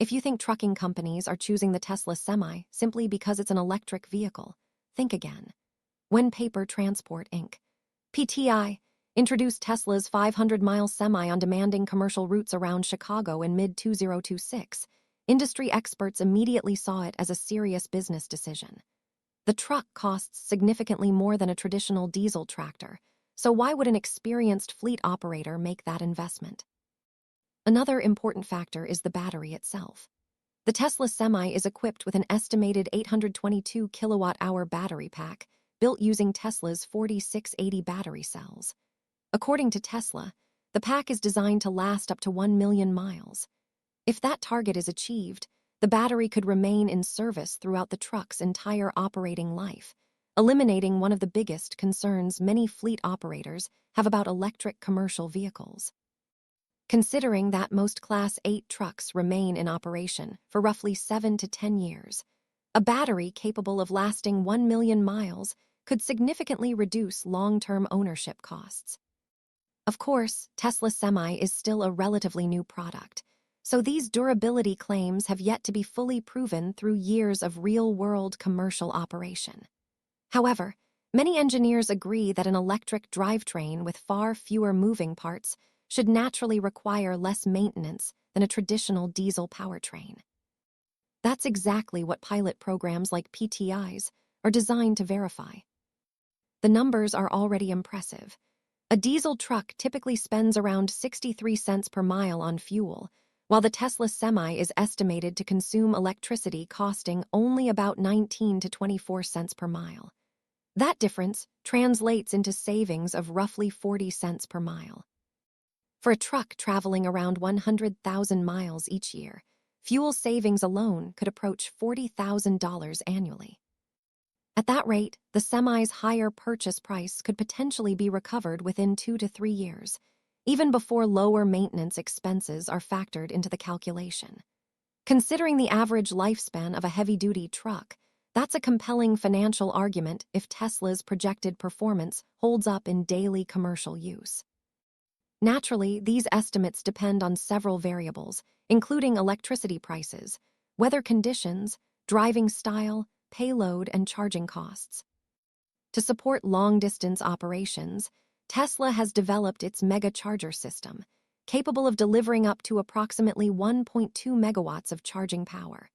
If you think trucking companies are choosing the Tesla Semi simply because it's an electric vehicle, think again. When Paper Transport Inc. (PTI) introduced Tesla's 500-mile Semi on demanding commercial routes around Chicago in mid-2026, industry experts immediately saw it as a serious business decision. The truck costs significantly more than a traditional diesel tractor, so why would an experienced fleet operator make that investment? Another important factor is the battery itself. The Tesla Semi is equipped with an estimated 822 kilowatt-hour battery pack built using Tesla's 4680 battery cells. According to Tesla, the pack is designed to last up to 1 million miles. If that target is achieved, the battery could remain in service throughout the truck's entire operating life, eliminating one of the biggest concerns many fleet operators have about electric commercial vehicles. Considering that most Class 8 trucks remain in operation for roughly 7 to 10 years, a battery capable of lasting 1 million miles could significantly reduce long-term ownership costs. Of course, Tesla Semi is still a relatively new product, so these durability claims have yet to be fully proven through years of real-world commercial operation. However, many engineers agree that an electric drivetrain with far fewer moving parts should naturally require less maintenance than a traditional diesel powertrain. That's exactly what pilot programs like PTI's are designed to verify. The numbers are already impressive. A diesel truck typically spends around 63 cents per mile on fuel, while the Tesla Semi is estimated to consume electricity costing only about 19 to 24 cents per mile. That difference translates into savings of roughly 40 cents per mile. For a truck traveling around 100,000 miles each year, fuel savings alone could approach $40,000 annually. At that rate, the Semi's higher purchase price could potentially be recovered within 2 to 3 years, even before lower maintenance expenses are factored into the calculation. Considering the average lifespan of a heavy-duty truck, that's a compelling financial argument if Tesla's projected performance holds up in daily commercial use. Naturally, these estimates depend on several variables, including electricity prices, weather conditions, driving style, payload, and charging costs. To support long-distance operations, Tesla has developed its Megacharger system, capable of delivering up to approximately 1.2 megawatts of charging power.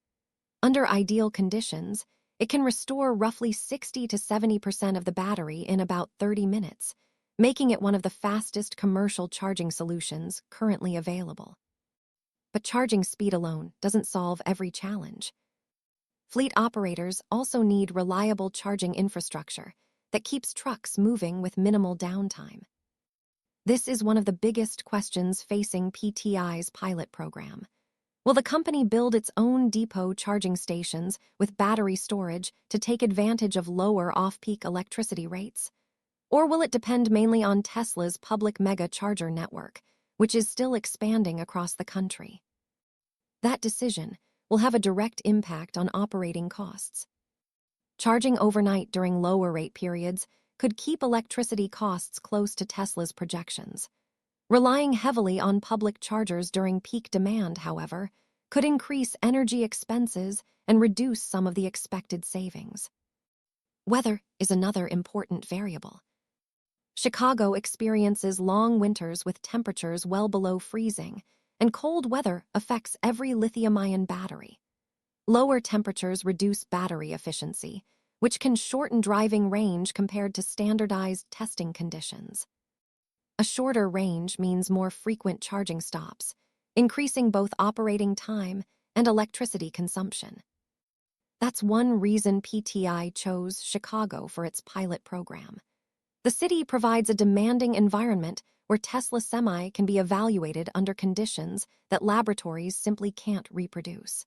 Under ideal conditions, it can restore roughly 60 to 70% of the battery in about 30 minutes, making it one of the fastest commercial charging solutions currently available. But charging speed alone doesn't solve every challenge. Fleet operators also need reliable charging infrastructure that keeps trucks moving with minimal downtime. This is one of the biggest questions facing PTI's pilot program. Will the company build its own depot charging stations with battery storage to take advantage of lower off-peak electricity rates? Or will it depend mainly on Tesla's public Megacharger network, which is still expanding across the country? That decision will have a direct impact on operating costs. Charging overnight during lower rate periods could keep electricity costs close to Tesla's projections. Relying heavily on public chargers during peak demand, however, could increase energy expenses and reduce some of the expected savings. Weather is another important variable. Chicago experiences long winters with temperatures well below freezing, and cold weather affects every lithium-ion battery. Lower temperatures reduce battery efficiency, which can shorten driving range compared to standardized testing conditions. A shorter range means more frequent charging stops, increasing both operating time and electricity consumption. That's one reason PTI chose Chicago for its pilot program. The city provides a demanding environment where Tesla Semi can be evaluated under conditions that laboratories simply can't reproduce.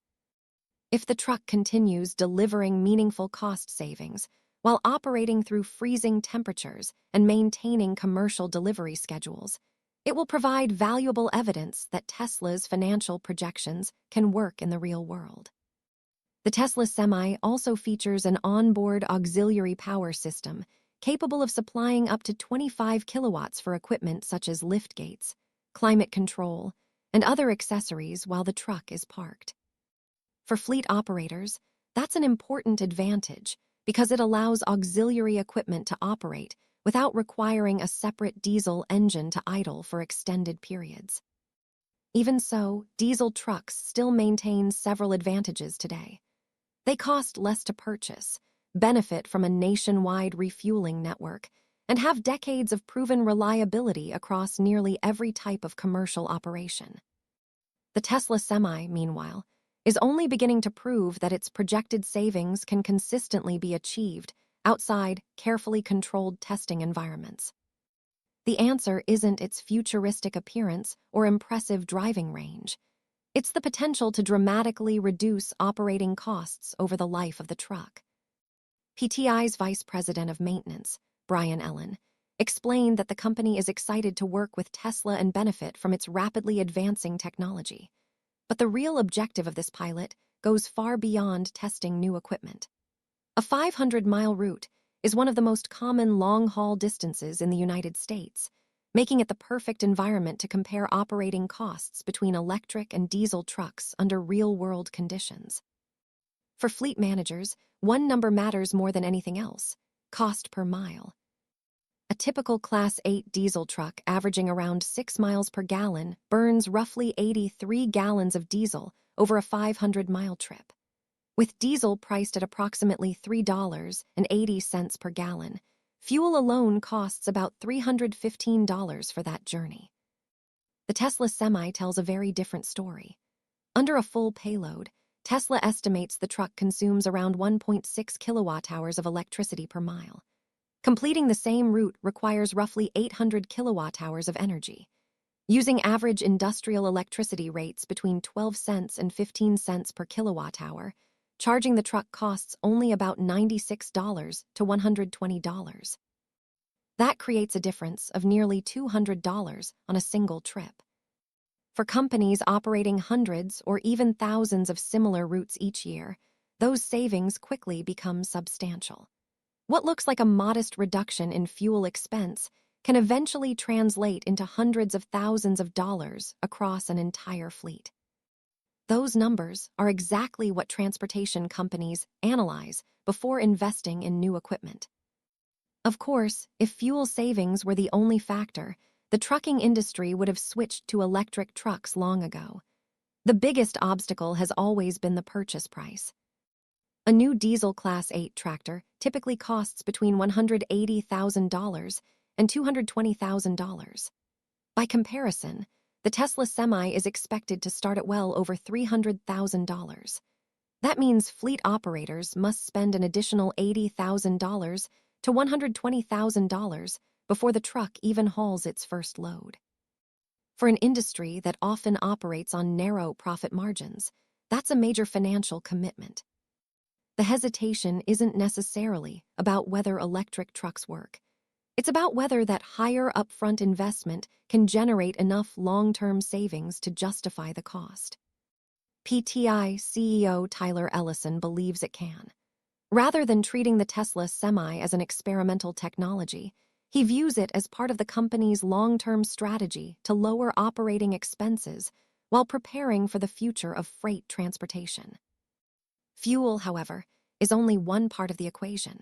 If the truck continues delivering meaningful cost savings while operating through freezing temperatures and maintaining commercial delivery schedules, it will provide valuable evidence that Tesla's financial projections can work in the real world. The Tesla Semi also features an onboard auxiliary power system capable of supplying up to 25 kilowatts for equipment such as lift gates, climate control, and other accessories while the truck is parked. For fleet operators, that's an important advantage because it allows auxiliary equipment to operate without requiring a separate diesel engine to idle for extended periods. Even so, diesel trucks still maintain several advantages today. They cost less to purchase, benefit from a nationwide refueling network, and have decades of proven reliability across nearly every type of commercial operation. The Tesla Semi, meanwhile, is only beginning to prove that its projected savings can consistently be achieved outside carefully controlled testing environments. The answer isn't its futuristic appearance or impressive driving range. It's the potential to dramatically reduce operating costs over the life of the truck. PTI's Vice President of Maintenance, Brian Ellen, explained that the company is excited to work with Tesla and benefit from its rapidly advancing technology. But the real objective of this pilot goes far beyond testing new equipment. A 500-mile route is one of the most common long-haul distances in the United States, making it the perfect environment to compare operating costs between electric and diesel trucks under real-world conditions. For fleet managers, one number matters more than anything else: cost per mile. A typical Class 8 diesel truck averaging around 6 miles per gallon burns roughly 83 gallons of diesel over a 500-mile trip. With diesel priced at approximately $3.80 per gallon, fuel alone costs about $315 for that journey. The Tesla Semi tells a very different story. Under a full payload, Tesla estimates the truck consumes around 1.6 kilowatt-hours of electricity per mile. Completing the same route requires roughly 800 kilowatt-hours of energy. Using average industrial electricity rates between 12 cents and 15 cents per kilowatt-hour, charging the truck costs only about $96 to $120. That creates a difference of nearly $200 on a single trip. For companies operating hundreds or even thousands of similar routes each year, those savings quickly become substantial. What looks like a modest reduction in fuel expense can eventually translate into hundreds of thousands of dollars across an entire fleet. Those numbers are exactly what transportation companies analyze before investing in new equipment. Of course, if fuel savings were the only factor, the trucking industry would have switched to electric trucks long ago. The biggest obstacle has always been the purchase price. A new diesel Class 8 tractor typically costs between $180,000 and $220,000. By comparison, the Tesla Semi is expected to start at well over $300,000. That means fleet operators must spend an additional $80,000 to $120,000 before the truck even hauls its first load. For an industry that often operates on narrow profit margins, that's a major financial commitment. The hesitation isn't necessarily about whether electric trucks work. It's about whether that higher upfront investment can generate enough long-term savings to justify the cost. PTI CEO Tyler Ellison believes it can. Rather than treating the Tesla Semi as an experimental technology, he views it as part of the company's long-term strategy to lower operating expenses while preparing for the future of freight transportation. Fuel, however, is only one part of the equation.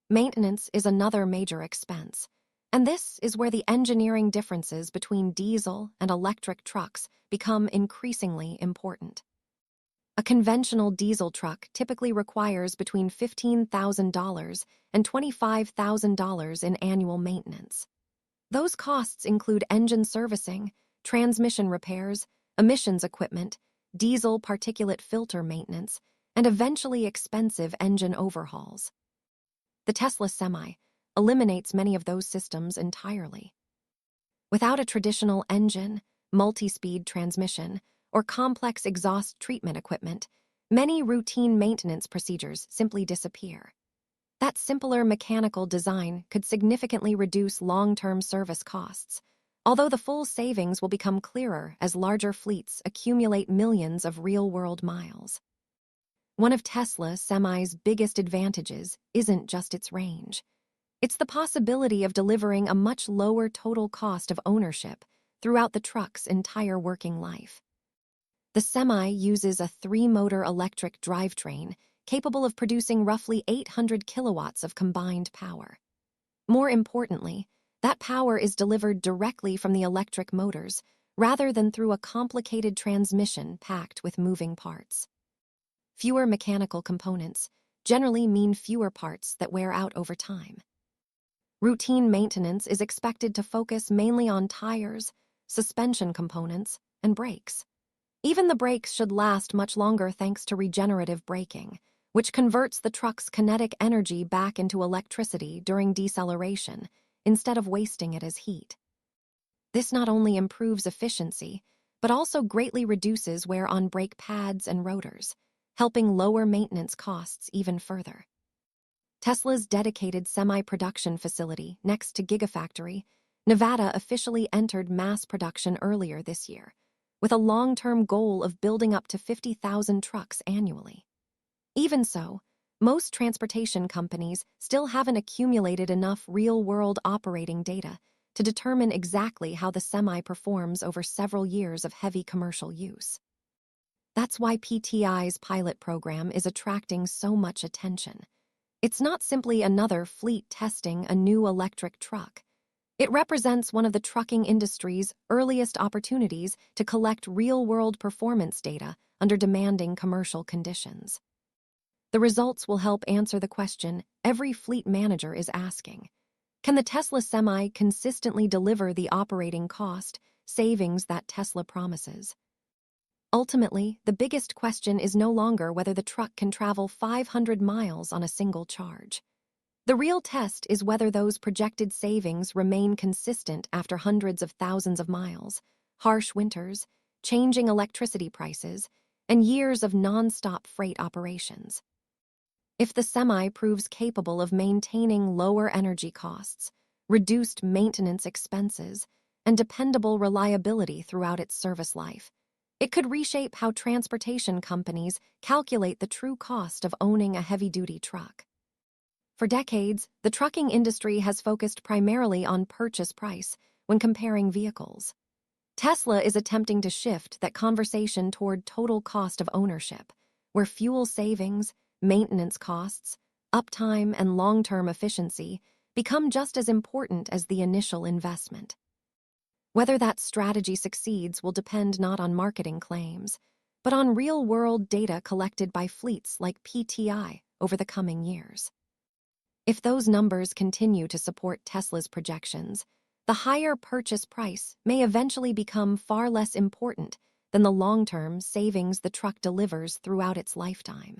Maintenance is another major expense, and this is where the engineering differences between diesel and electric trucks become increasingly important. A conventional diesel truck typically requires between $15,000 and $25,000 in annual maintenance. Those costs include engine servicing, transmission repairs, emissions equipment, diesel particulate filter maintenance, and eventually expensive engine overhauls. The Tesla Semi eliminates many of those systems entirely. Without a traditional engine, multi-speed transmission, or complex exhaust treatment equipment, many routine maintenance procedures simply disappear. That simpler mechanical design could significantly reduce long-term service costs, although the full savings will become clearer as larger fleets accumulate millions of real-world miles. One of Tesla Semi's biggest advantages isn't just its range. It's the possibility of delivering a much lower total cost of ownership throughout the truck's entire working life. The Semi uses a 3-motor electric drivetrain capable of producing roughly 800 kilowatts of combined power. More importantly, that power is delivered directly from the electric motors rather than through a complicated transmission packed with moving parts. Fewer mechanical components generally mean fewer parts that wear out over time. Routine maintenance is expected to focus mainly on tires, suspension components, and brakes. Even the brakes should last much longer thanks to regenerative braking, which converts the truck's kinetic energy back into electricity during deceleration instead of wasting it as heat. This not only improves efficiency, but also greatly reduces wear on brake pads and rotors, helping lower maintenance costs even further. Tesla's dedicated semi-production facility next to Gigafactory, Nevada officially entered mass production earlier this year, with a long-term goal of building up to 50,000 trucks annually. Even so, most transportation companies still haven't accumulated enough real-world operating data to determine exactly how the Semi performs over several years of heavy commercial use. That's why PTI's pilot program is attracting so much attention. It's not simply another fleet testing a new electric truck. It represents one of the trucking industry's earliest opportunities to collect real-world performance data under demanding commercial conditions. The results will help answer the question every fleet manager is asking. Can the Tesla Semi consistently deliver the operating cost savings that Tesla promises? Ultimately, the biggest question is no longer whether the truck can travel 500 miles on a single charge. The real test is whether those projected savings remain consistent after hundreds of thousands of miles, harsh winters, changing electricity prices, and years of non-stop freight operations. If the Semi proves capable of maintaining lower energy costs, reduced maintenance expenses, and dependable reliability throughout its service life, it could reshape how transportation companies calculate the true cost of owning a heavy-duty truck. For decades, the trucking industry has focused primarily on purchase price when comparing vehicles. Tesla is attempting to shift that conversation toward total cost of ownership, where fuel savings, maintenance costs, uptime, and long-term efficiency become just as important as the initial investment. Whether that strategy succeeds will depend not on marketing claims, but on real-world data collected by fleets like PTI over the coming years. If those numbers continue to support Tesla's projections, the higher purchase price may eventually become far less important than the long-term savings the truck delivers throughout its lifetime.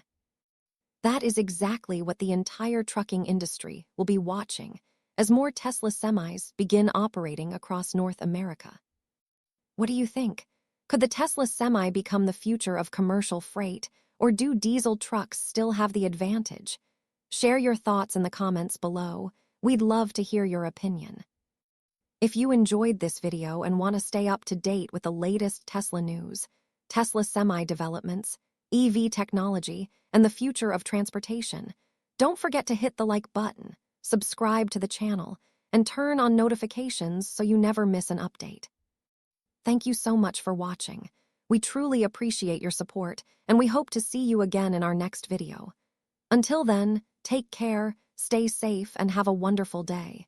That is exactly what the entire trucking industry will be watching as more Tesla Semis begin operating across North America. What do you think? Could the Tesla Semi become the future of commercial freight, or do diesel trucks still have the advantage? Share your thoughts in the comments below. We'd love to hear your opinion. If you enjoyed this video and want to stay up to date with the latest Tesla news, Tesla Semi developments, EV technology, and the future of transportation, don't forget to hit the like button, subscribe to the channel, and turn on notifications so you never miss an update. Thank you so much for watching. We truly appreciate your support, and we hope to see you again in our next video. Until then, take care, stay safe, and have a wonderful day.